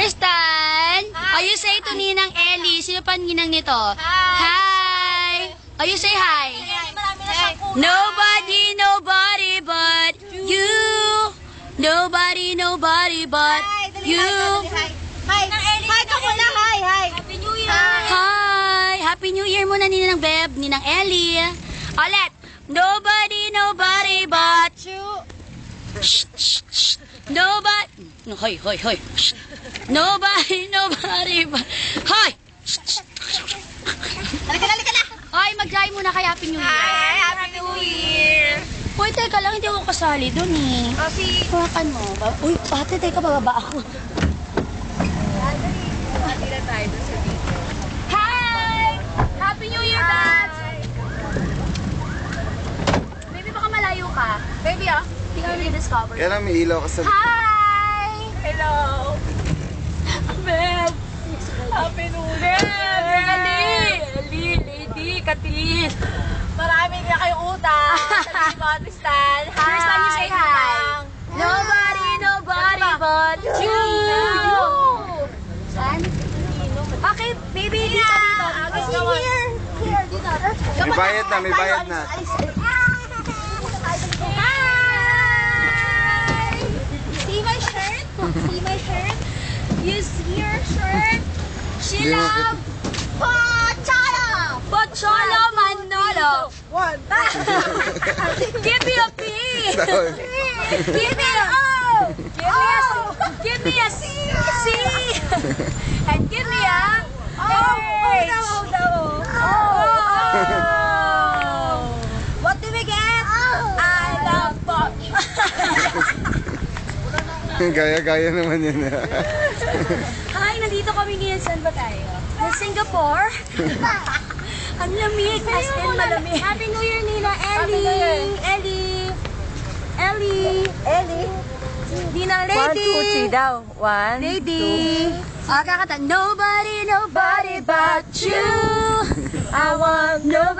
Tristan! Hi. You say to Ninang Ellie. Sino pa ninang nito? Hi! You say hi. Nobody but you. Nobody but you. Hi ka muna, hi. Happy New Year. Hi! Happy New Year muna Ninang Beb, Ninang Ellie. Ulit. Nobody but you. Nobody. Hoy. Nobody but. Hoy! Halika na. Ay, mag-dry muna kay Happy New Year. Hi, Happy New Year. Uy, teka lang, hindi ako kasali doon eh. Kasi, Hawakan mo. Uy, ate, teka, bababa ako. hindi na tayo dun sa video. Hi! Happy New Year, Babs! Baby, baka malayo ka. Baby, Hindi ka rediscover. Kaya lang may ilaw ka sa... Hi! Hello. Beb! Happy New Year. Ellie, lady, katis. Marami na kayong utang. Sabi mo, Tristan. Hi. Tristan, you say hi. Nobody but you. Saan? Bakit? Baby, dito. Kasi here, dito. May bayad na. Hi! See my shirt? You see your shirt? She love Pocholo Manolo. One. Give me a P. Give me a O. Give me a C. And give me a H. What do we get? I love Poch. Gaya naman yun. Hi, nandito kami ngayon. Saan ba tayo? Sa Singapore. Ang lamig. As in malamig. Happy New Year, Nina. Ellie. Nina, lady. 1, 2, 3 daw. 1, Lady. Kakata. Nobody but you. I want nobody.